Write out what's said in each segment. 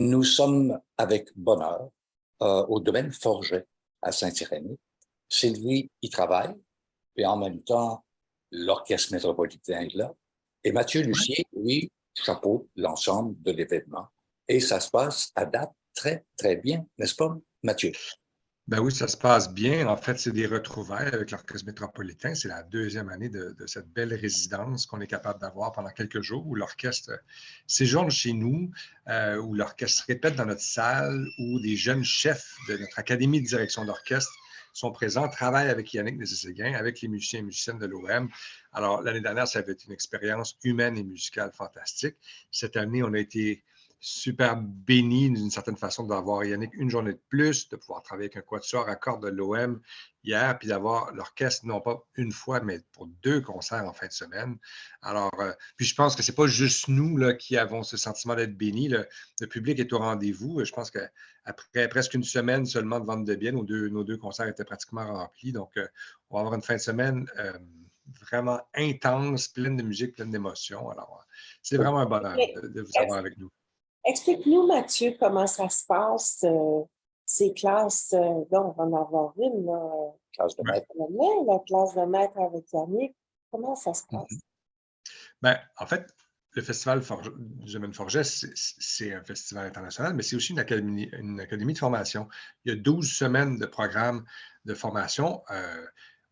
Nous sommes avec bonheur au domaine Forget à Saint-Irénée. Sylvie y travaille, et en même temps, l'Orchestre métropolitain est là. Et Mathieu Ouais. Lucier, lui, chapeaute l'ensemble de l'événement. Et ça se passe à date très, très bien, n'est-ce pas, Mathieu? Ben oui, ça se passe bien. En fait, c'est des retrouvailles avec l'Orchestre métropolitain. C'est la deuxième année de cette belle résidence qu'on est capable d'avoir pendant quelques jours où l'orchestre séjourne chez nous, où l'orchestre répète dans notre salle, où des jeunes chefs de notre académie de direction d'orchestre sont présents, travaillent avec Yannick Nézet-Séguin, avec les musiciens et musiciennes de l'OM. Alors, l'année dernière, ça avait été une expérience humaine et musicale fantastique. Cette année, on a été super béni d'une certaine façon d'avoir Yannick une journée de plus, de pouvoir travailler avec un quatuor à cordes de l'OM hier, puis d'avoir l'orchestre, non pas une fois, mais pour 2 concerts en fin de semaine. Alors, puis je pense que c'est pas juste nous là, qui avons ce sentiment d'être bénis. Le public est au rendez-vous. Je pense qu'après presque une semaine seulement de vente de billets, nos deux concerts étaient pratiquement remplis. Donc, on va avoir une fin de semaine vraiment intense, pleine de musique, pleine d'émotions. Alors, c'est vraiment un bonheur de vous avoir avec nous. Explique-nous, Mathieu, comment ça se passe, ces classes. On va en avoir une, là, Classe de maître. la classe de maître avec Yannick. Comment ça se passe? Ben, en fait, le Festival du Domaine Forget, c'est un festival international, mais c'est aussi une académie de formation. Il y a 12 semaines de programme de formation.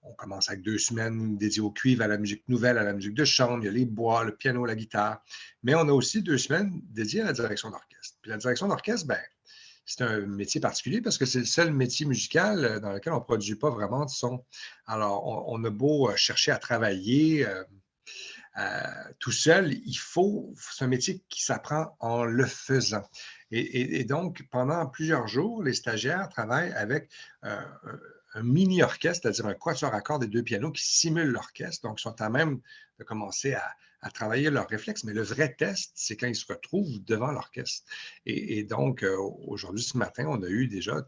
On commence avec 2 semaines dédiées au cuivre, à la musique nouvelle, à la musique de chambre. Il y a les bois, le piano, la guitare. Mais on a aussi 2 semaines dédiées à la direction d'orchestre. Puis la direction d'orchestre, ben, c'est un métier particulier parce que c'est le seul métier musical dans lequel on ne produit pas vraiment de son. Alors, on a beau chercher à travailler tout seul, c'est un métier qui s'apprend en le faisant. Et donc, pendant plusieurs jours, les stagiaires travaillent avec un mini-orchestre, c'est-à-dire un quatuor à cordes et 2 pianos qui simulent l'orchestre. Donc, ils sont à même de commencer à travailler leurs réflexes. Mais le vrai test, c'est quand ils se retrouvent devant l'orchestre. Et donc, aujourd'hui, ce matin, on a eu déjà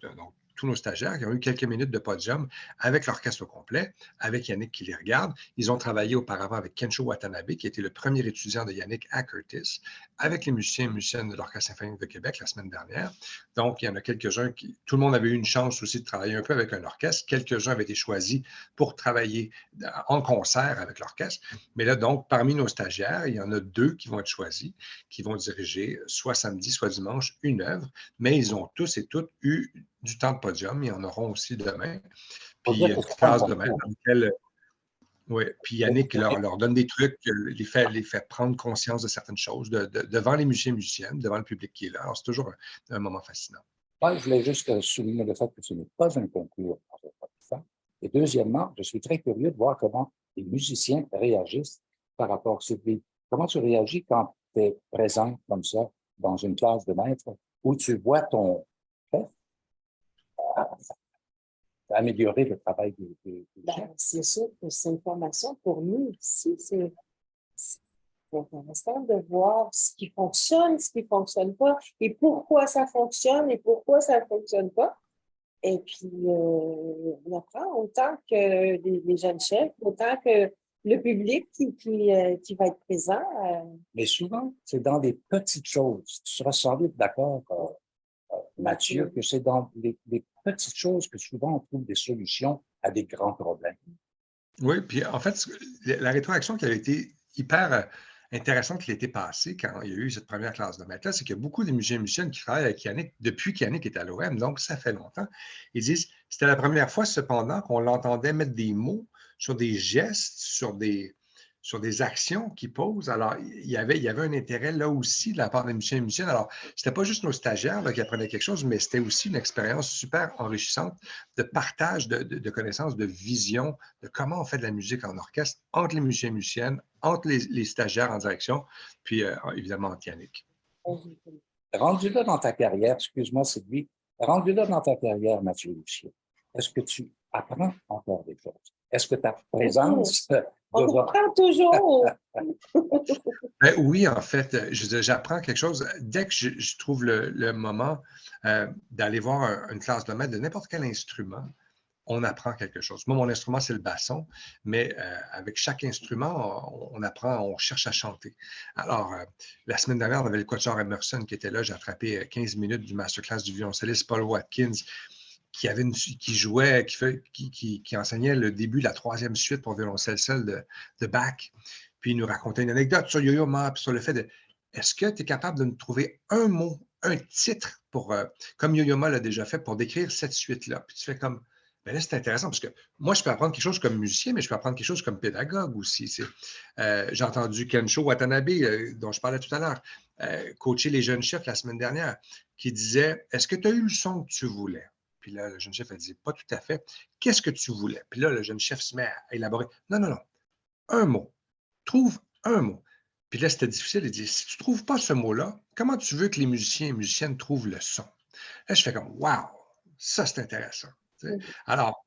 tous nos stagiaires qui ont eu quelques minutes de podium avec l'orchestre au complet, avec Yannick qui les regarde. Ils ont travaillé auparavant avec Kensho Watanabe, qui était le premier étudiant de Yannick à Curtis, avec les musiciens et musiciennes de l'Orchestre symphonique de Québec la semaine dernière. Donc, il y en a quelques-uns tout le monde avait eu une chance aussi de travailler un peu avec un orchestre. Quelques-uns avaient été choisis pour travailler en concert avec l'orchestre. Mais là, donc, parmi nos stagiaires, il y en a 2 qui vont être choisis, qui vont diriger soit samedi, soit dimanche une œuvre, mais ils ont tous et toutes eu du temps de podium. Ils en auront aussi demain. Puis, il y a une classe de maître dans laquelle oui, puis Yannick leur donne des trucs, les fait prendre conscience de certaines choses devant les musiciens et musiciennes, devant le public qui est là. Alors, c'est toujours un moment fascinant. Moi, je voulais juste souligner le fait que ce n'est pas un concours en fait. Et deuxièmement, je suis très curieux de voir comment les musiciens réagissent par rapport à Sylvie. Comment tu réagis quand tu es présent comme ça dans une classe de maître où tu vois ton chef améliorer le travail des chefs? C'est sûr que c'est une formation pour nous aussi. C'est intéressant de voir ce qui ne fonctionne pas, et pourquoi ça fonctionne et pourquoi ça ne fonctionne pas. Et puis, on apprend autant que les jeunes chefs, autant que le public qui va être présent. Mais souvent, c'est dans des petites choses. Tu seras sans doute d'accord, Mathieu, que c'est dans les petites choses que souvent on trouve des solutions à des grands problèmes. Oui, puis en fait, la rétroaction qui avait été hyper intéressante l'été passé, quand il y a eu cette première classe de maître-là, c'est qu'il y a beaucoup de musiciens et musiciennes qui travaillent avec Yannick depuis qu'Yannick est à l'OM, donc ça fait longtemps. Ils disent, c'était la première fois cependant qu'on l'entendait mettre des mots sur des gestes, sur des actions qu'il pose. Alors, il y avait un intérêt là aussi de la part des musiciens et musiciennes. Alors, c'était pas juste nos stagiaires là, qui apprenaient quelque chose, mais c'était aussi une expérience super enrichissante de partage de connaissances, de vision, de comment on fait de la musique en orchestre entre les musiciens et musiciennes, entre les stagiaires en direction, puis évidemment entre Yannick. Rendu là dans ta carrière, excuse-moi Sylvie, rendu là dans ta carrière, Mathieu Lucier, est-ce que tu apprends encore des choses? Est-ce que ta présence on apprend toujours! Ben oui, en fait, j'apprends quelque chose. Dès que je trouve le moment d'aller voir une classe de maître de n'importe quel instrument, on apprend quelque chose. Moi, mon instrument, c'est le basson, mais avec chaque instrument, on apprend, on cherche à chanter. Alors, la semaine dernière, on avait le quatuor Emerson qui était là. J'ai attrapé 15 minutes du masterclass du violoncelliste Paul Watkins qui jouait, qui enseignait le début de la 3e suite pour violoncelle seul de Bach. Puis il nous racontait une anecdote sur Yo-Yo Ma, puis sur le fait de est-ce que tu es capable de nous trouver un mot, un titre pour, comme Yo-Yo Ma l'a déjà fait, pour décrire cette suite-là? Puis tu fais comme, ben là, c'est intéressant parce que moi, je peux apprendre quelque chose comme musicien, mais je peux apprendre quelque chose comme pédagogue aussi. J'ai entendu Kensho Watanabe, dont je parlais tout à l'heure, coacher les jeunes chefs la semaine dernière, qui disait est-ce que tu as eu le son que tu voulais? Puis là, le jeune chef a dit pas tout à fait. Qu'est-ce que tu voulais? Puis là, le jeune chef se met à élaborer. Non, non, non. Un mot. Trouve un mot. Puis là, c'était difficile. Il dit si tu ne trouves pas ce mot-là, comment tu veux que les musiciens et musiciennes trouvent le son? Là, je fais comme waouh, ça, c'est intéressant. Alors,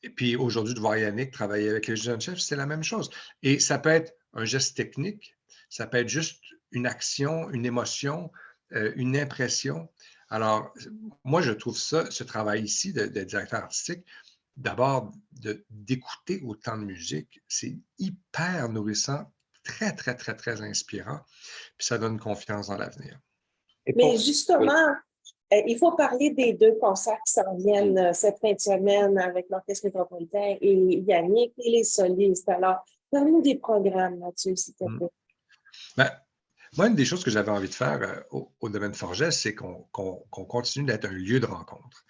et puis aujourd'hui, de voir Yannick travailler avec les jeunes chefs, c'est la même chose. Et ça peut être un geste technique, ça peut être juste une action, une émotion, une impression. Alors, moi, je trouve ça, ce travail ici de directeur artistique, d'abord, d'écouter autant de musique, c'est hyper nourrissant, très, très, très, très inspirant, puis ça donne confiance dans l'avenir. Mais justement, il faut parler des 2 concerts qui s'en viennent cette fin de semaine avec l'Orchestre métropolitain et Yannick et les solistes. Alors, parle-nous des programmes, Mathieu, s'il te plaît. Ben, moi, une des choses que j'avais envie de faire au domaine Forget, c'est qu'on continue d'être un lieu de rencontre.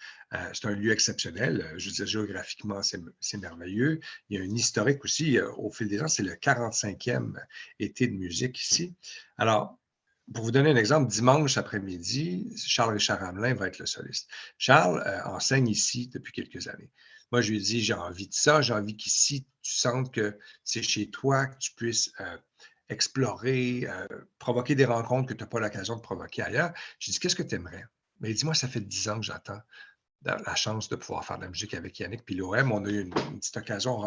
C'est un lieu exceptionnel. Je veux dire, géographiquement, c'est merveilleux. Il y a un historique aussi. Au fil des ans, c'est le 45e été de musique ici. Alors, pour vous donner un exemple, dimanche après-midi, Charles-Richard Hamelin va être le soliste. Charles enseigne ici depuis quelques années. Moi, je lui ai dit, j'ai envie de ça, j'ai envie qu'ici, tu sentes que c'est chez toi, que tu puisses explorer, provoquer des rencontres que tu n'as pas l'occasion de provoquer ailleurs. J'ai dit, qu'est-ce que tu aimerais? Mais dis-moi, ça fait 10 ans que j'attends la chance de pouvoir faire de la musique avec Yannick puis l'OM. On a eu une petite occasion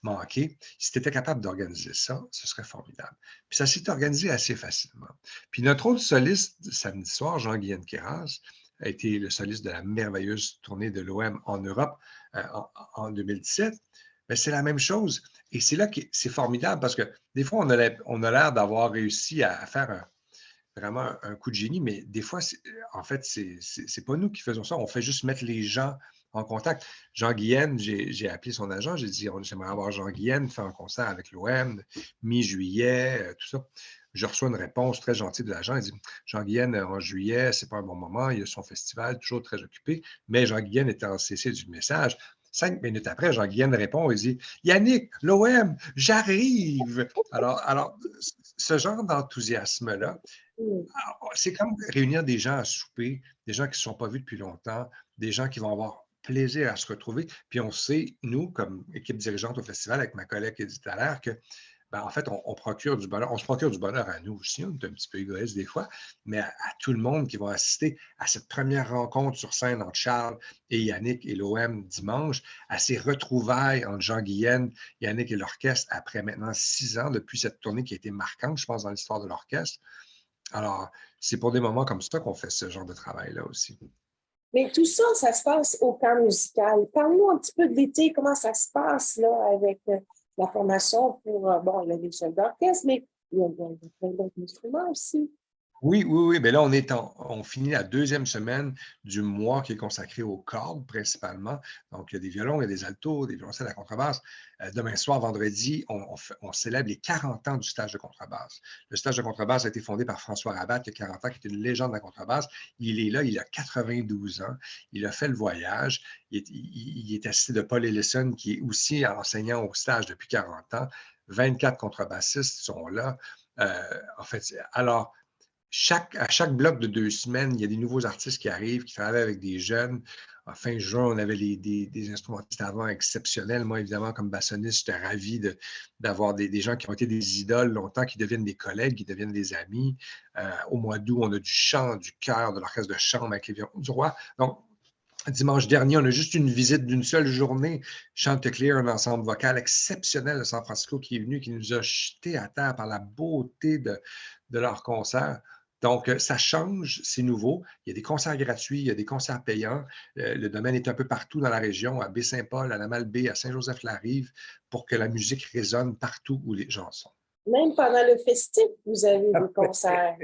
manquée. Si tu étais capable d'organiser ça, ce serait formidable. Puis ça s'est organisé assez facilement. Puis notre autre soliste, samedi soir, Jean-Guyen Kéras, a été le soliste de la merveilleuse tournée de l'OM en Europe en 2017. Mais c'est la même chose. Et c'est là que c'est formidable parce que des fois, on a l'air d'avoir réussi à faire vraiment un coup de génie, mais des fois, en fait, c'est pas nous qui faisons ça. On fait juste mettre les gens en contact. Jean Guillen, j'ai appelé son agent, j'ai dit j'aimerais avoir Jean Guillen faire un concert avec l'OM, mi-juillet, tout ça. Je reçois une réponse très gentille de l'agent. Il dit Jean Guillen, en juillet, c'est pas un bon moment, il y a son festival, toujours très occupé. Mais Jean Guillen était en CC du message. 5 minutes après, Jean Guillen répond, il dit Yannick, l'OM, j'arrive. Alors, ce genre d'enthousiasme-là, c'est comme réunir des gens à souper, des gens qui ne se sont pas vus depuis longtemps, des gens qui vont avoir plaisir à se retrouver. Puis on sait, nous, comme équipe dirigeante au festival, avec ma collègue Edith Dallaire, que en fait, on procure du bonheur. On se procure du bonheur à nous aussi. On est un petit peu égoïste des fois, mais à tout le monde qui va assister à cette première rencontre sur scène entre Charles et Yannick et l'OM dimanche, à ces retrouvailles entre Jean Guillen, Yannick et l'orchestre après maintenant 6 ans depuis cette tournée qui a été marquante, je pense, dans l'histoire de l'orchestre. Alors, c'est pour des moments comme ça qu'on fait ce genre de travail-là aussi. Mais tout ça, ça se passe au camp musical. Parle-nous un petit peu de l'été, comment ça se passe là avec la formation pour, bon, il y a des chefs d'orchestre, mais il y a plein d'autres instruments aussi. Oui. Mais là, on finit la 2e semaine du mois qui est consacré aux cordes principalement. Donc, il y a des violons, il y a des altos, des violoncelles à contrebasse. Demain soir, vendredi, on célèbre les 40 ans du stage de contrebasse. Le stage de contrebasse a été fondé par François Rabat, qui a 40 ans, qui est une légende de la contrebasse. Il est là, il a 92 ans. Il a fait le voyage. Il est assisté de Paul Ellison, qui est aussi enseignant au stage depuis 40 ans. 24 contrebassistes sont là. En fait, alors, à chaque bloc de 2 semaines, il y a des nouveaux artistes qui arrivent, qui travaillent avec des jeunes. En fin juin, on avait des instrumentistes avant exceptionnels. Moi, évidemment, comme bassoniste, j'étais ravi d'avoir des gens qui ont été des idoles longtemps, qui deviennent des collègues, qui deviennent des amis. Au mois d'août, on a du chant, du chœur, de l'orchestre de chambre avec les violons du roi. Donc, dimanche dernier, on a juste une visite d'une seule journée. Chanticleer, un ensemble vocal exceptionnel de San Francisco qui est venu, qui nous a jetés à terre par la beauté de leur concert. Donc, ça change, c'est nouveau. Il y a des concerts gratuits, il y a des concerts payants. Le domaine est un peu partout dans la région, à Baie-Saint-Paul, à la Malbaie, à Saint-Joseph-la-Rive, pour que la musique résonne partout où les gens sont. Même pendant le festif, vous avez des concerts.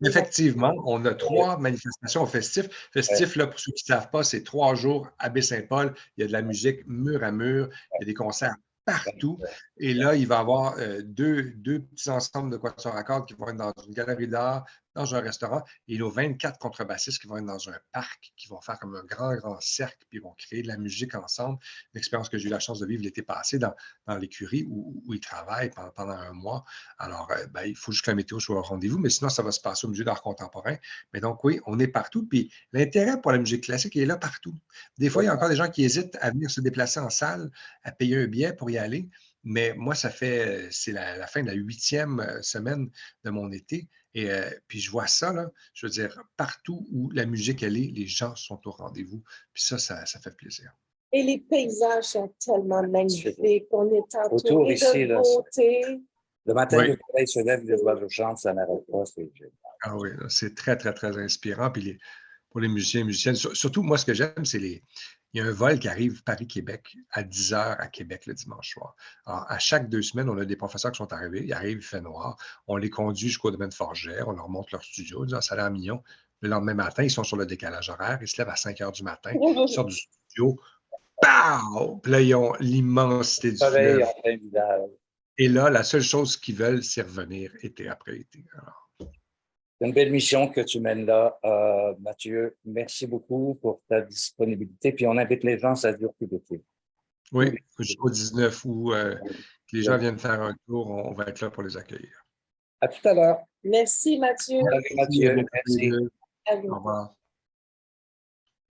Effectivement, on a 3 manifestations au festif. Festif, là, pour ceux qui ne savent pas, c'est 3 jours à Baie-Saint-Paul. Il y a de la musique mur à mur. Il y a des concerts partout. Et là, il va y avoir deux petits ensembles de quatuors à cordes qui vont être dans une galerie d'art, dans un restaurant, et nos 24 contrebassistes qui vont être dans un parc, qui vont faire comme un grand cercle, puis ils vont créer de la musique ensemble. Une expérience que j'ai eu la chance de vivre l'été passé dans l'écurie où ils travaillent pendant un mois. Alors, il faut juste que la météo soit au rendez-vous, mais sinon, ça va se passer au Musée d'art contemporain. Mais donc, oui, on est partout. Puis l'intérêt pour la musique classique, il est là partout. Des fois, il y a encore des gens qui hésitent à venir se déplacer en salle, à payer un billet pour y aller. Mais moi, c'est la fin de la 8e semaine de mon été. Et puis, je vois ça, là, je veux dire, partout où la musique, elle est, les gens sont au rendez-vous. Puis ça fait plaisir. Et les paysages sont tellement magnifiques. On est Autour entouré ici, de là, beauté. le matin, Oui. le soleil se lève, les oiseaux chantent, ça n'arrête pas, c'est génial. Ah oui, là, c'est très, très, très inspirant. Puis pour les musiciens et musiciennes, surtout, moi, ce que j'aime, c'est il y a un vol qui arrive Paris-Québec à 10h à Québec le dimanche soir. Alors, à chaque 2 semaines, on a des professeurs qui sont arrivés. Ils arrivent, il fait noir. On les conduit jusqu'au domaine Forgère. On leur montre leur studio. Ils disent, ça a l'air mignon. Le lendemain matin, ils sont sur le décalage horaire. Ils se lèvent à 5h du matin. Ils sortent du studio. Pow! Puis là, ils ont l'immensité du Soleil fleuve. en plein visage. Et là, la seule chose qu'ils veulent, c'est revenir été après été. Alors, C'est une belle mission que tu mènes là, Mathieu. Merci beaucoup pour ta disponibilité. Puis on invite les gens, ça dure tout l'été. oui, jusqu'au 19 août, que les gens viennent faire un tour, on va être là pour les accueillir. À tout à l'heure. Merci, Mathieu. Salut, Mathieu. Merci. À bientôt. Au revoir.